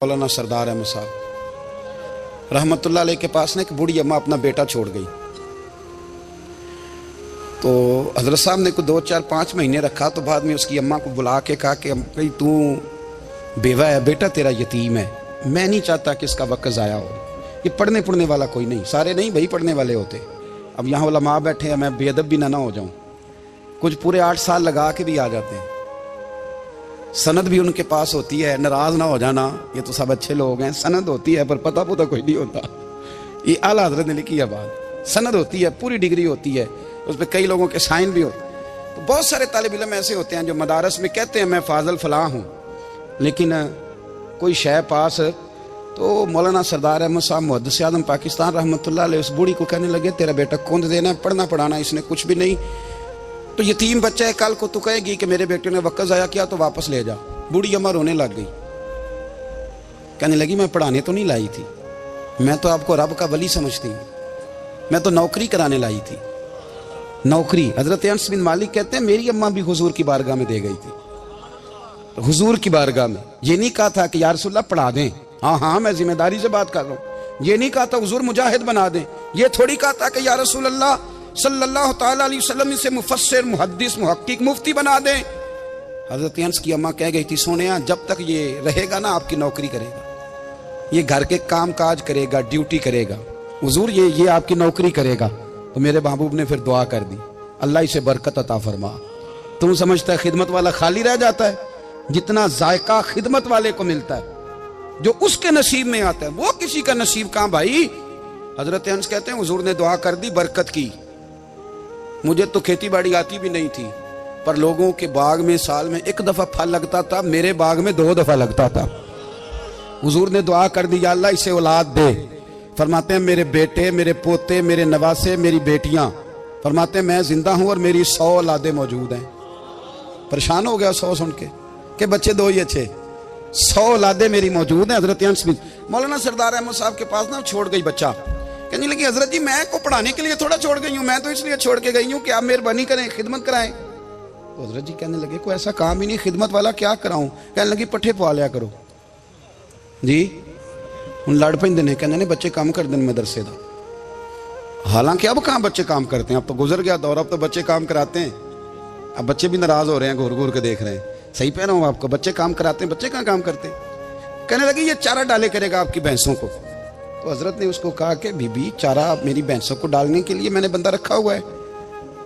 मौलाना सरदार अहमद साहब रहमतुल्लाह अलैह के पास ना एक बूढ़ी अम्मा अपना बेटा छोड़ गई। तो हजरत साहब ने को 2, 4, 5 महीने रखा। तो बाद में उसकी अम्मा को बुला के कहा कि भाई तू बेवा है, बेटा तेरा यतीम है, मैं नहीं चाहता कि इसका वक्त ज़ाया हो। ये पढ़ने पढ़ने वाला कोई नहीं, सारे नहीं भाई पढ़ने वाले होते। अब यहाँ उलमा बैठे हैं, मैं बेअदब भी ना हो जाऊँ। कुछ पूरे 8 साल लगा के भी आ जाते हैं, सनद भी उनके पास होती है। नाराज ना हो जाना, ये तो सब अच्छे लोग हैं। सनद होती है पर पता पुता कोई नहीं होता। ये आला हजरत ने लिखी है बात। सनद होती है, पूरी डिग्री होती है, उस पर कई लोगों के साइन भी होते हैं। तो बहुत सारे तालिब इल्म ऐसे होते हैं जो मदारस में कहते हैं मैं फाजल फलां हूँ, लेकिन कोई शय पास। तो मौलाना सरदार अहमद साहब मुहद्दिस आज़म पाकिस्तान रहमतुल्लाह अलैह उस बूढ़ी को कहने लगे तेरा बेटा कौन देना है, पढ़ना पढ़ाना इसने कुछ भी नहीं, तो यतीम बच्चा है, कल को तू कहेगी कि मेरे बेटे ने वक्त ज़ाया किया तो वापस ले जा। बूढ़ी अम्मा रोने लग गई, कहने लगी मैं पढ़ाने तो नहीं लाई थी, मैं तो आपको रब का वली समझती हूँ, मैं तो नौकरी कराने लाई थी। नौकरी हजरत अनस बिन मालिक कहते हैं मेरी अम्मा भी हुजूर की बारगाह में दे गई थी। हुजूर की बारगाह में ये नहीं कहा था कि या रसूलल्लाह पढ़ा दें, हाँ हाँ मैं जिम्मेदारी से बात कर रहा हूँ। ये नहीं कहा था हुजूर मुजाहिद बना दें, ये थोड़ी कहा था कि या रसूलल्लाह सल्लल्लाहु तआला अलैहि वसल्लम से मुफस्सिर मुहद्दिस मुहक्किक मुफ्ती बना दें। हजरत अनस की अम्मा कह गई थी सोनिया जब तक ये रहेगा ना आपकी नौकरी करेगा, ये घर के काम काज करेगा, ड्यूटी करेगा, हुजूर ये आपकी नौकरी करेगा। तो मेरे महबूब ने फिर दुआ कर दी, अल्लाह इसे बरकत अता फरमा। तुम समझता है खिदमत वाला खाली रह जाता है? जितना जायका खिदमत वाले को मिलता है, जो उसके नसीब में आता है, वो किसी का नसीब कहां भाई। हजरत अनस कहते हैं हुजूर ने दुआ कर दी, बरकत की। मुझे तो खेती बाड़ी आती भी नहीं थी, पर लोगों के बाग में साल में 1 दफा फल लगता था, मेरे बाग में 2 दफा लगता था। हुजूर ने दुआ कर दी, या अल्लाह इसे औलाद दे। फरमाते हैं मेरे बेटे, मेरे पोते, मेरे नवासे, मेरी बेटियां, फरमाते हैं मैं जिंदा हूं और मेरी 100 औलादें मौजूद हैं। परेशान हो गया 100 सुन के बच्चे 2 ही अच्छे, 100 औलादें मेरी मौजूद हैं। हजरत अनस बिन मौलाना सरदार अहमद साहब के पास ना छोड़ गई बच्चा, कहने लगी हजरत जी मैं को पढ़ाने के लिए थोड़ा छोड़ गई हूँ, मैं तो इसलिए छोड़ के गई हूँ कि आप मेहरबानी करें, खिदमत कराएं। तो हजरत जी कहने लगे कोई ऐसा काम ही नहीं, खिदमत वाला क्या कराऊं। कहने लगी पट्ठे पवा लिया करो जी। हूँ लड़ पेंदे ने, कहने बच्चे काम करते हैं मदरसे का। हालांकि अब कहाँ बच्चे काम करते हैं, अब तो गुजर गया दौर, अब तो बच्चे काम कराते हैं। अब बच्चे भी नाराज हो रहे हैं, घूर घूर के देख रहे हैं। सही पह रहा हूँ आपको, बच्चे काम कराते हैं, बच्चे कहाँ काम करते हैं। कहने लगी ये चारा डाले करेगा आपकी भैंसों को। तो हजरत ने उसको कहा कि बीबी चारा मेरी भैंसों को डालने के लिए मैंने बंदा रखा हुआ है,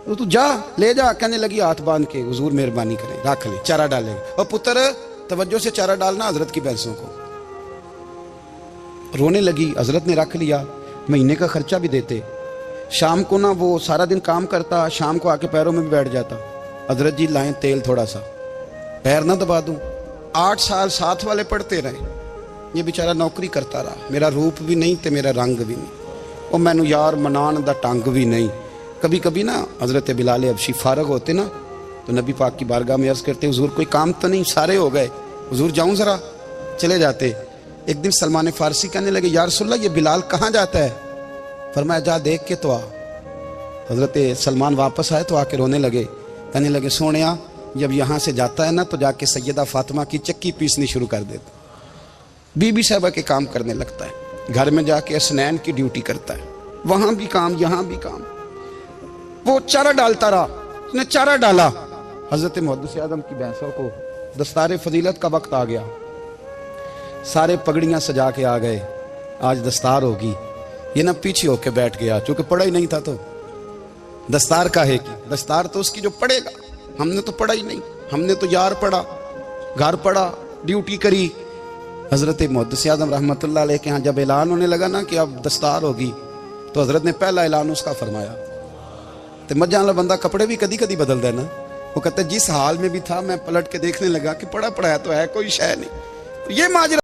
तो तू जा ले जा। कहने लगी हाथ बांध के हुजूर मेहरबानी करें रख ले, चारा डालेगा। और पुत्र तवज्जो से चारा डालना हजरत की भैंसों को। रोने लगी, हजरत ने रख लिया, महीने का खर्चा भी देते। शाम को ना वो सारा दिन काम करता, शाम को आके पैरों में भी बैठ जाता। हजरत जी लाएं तेल थोड़ा सा, पैर ना दबा दूं। 8 साल साथ वाले पढ़ते रहे, ये बेचारा नौकरी करता रहा। मेरा रूप भी नहीं ते मेरा रंग भी नहीं, और मैनू यार मनान दा टंग भी नहीं। कभी कभी ना हजरत बिलाल हबशी फारग होते ना, तो नबी पाक की बारगाह में अर्ज करते हुजूर कोई काम तो नहीं, सारे हो गए, हुजूर जाऊं जरा, चले जाते। एक दिन सलमान फारसी कहने लगे या रसूलल्लाह ये बिलाल कहाँ जाता है। फरमाया जा देख के तो आ। हजरत सलमान वापस आए तो आके रोने लगे, कहने लगे सोनिया जब यहाँ से जाता है ना तो जाके सैयदा फातिमा की चक्की पीसनी शुरू कर देता, बीबी साहबा के काम करने लगता है, घर में जाके स्नैन की ड्यूटी करता है, वहां भी काम यहाँ भी काम। वो चारा डालता रहा, उसने चारा डाला। हजरत मुहद्दिस आज़म की भैंसों को दस्तार फजीलत का वक्त आ गया, सारे पगड़ियां सजा के आ गए, आज दस्तार होगी। ये ना पीछे होके बैठ गया, चूंकि पढ़ा ही नहीं था तो दस्तार का है कि दस्तार तो उसकी जो पढ़ेगा। हमने तो पढ़ा ही नहीं, हमने तो यार पढ़ा, घर पढ़ा, ड्यूटी करी। हजरत मुहद्दिस आज़म रहमतुल्लाह अलैह के यहाँ जब ऐलान होने लगा ना कि अब दस्तार होगी, तो हजरत ने पहला ऐलान उसका फरमाया। तो मजा वाला बंदा कपड़े भी कदी कदी बदल देना। वो कहते जिस हाल में भी था मैं पलट के देखने लगा कि पढ़ा पढ़ाया तो है कोई शय नहीं। तो ये माजरा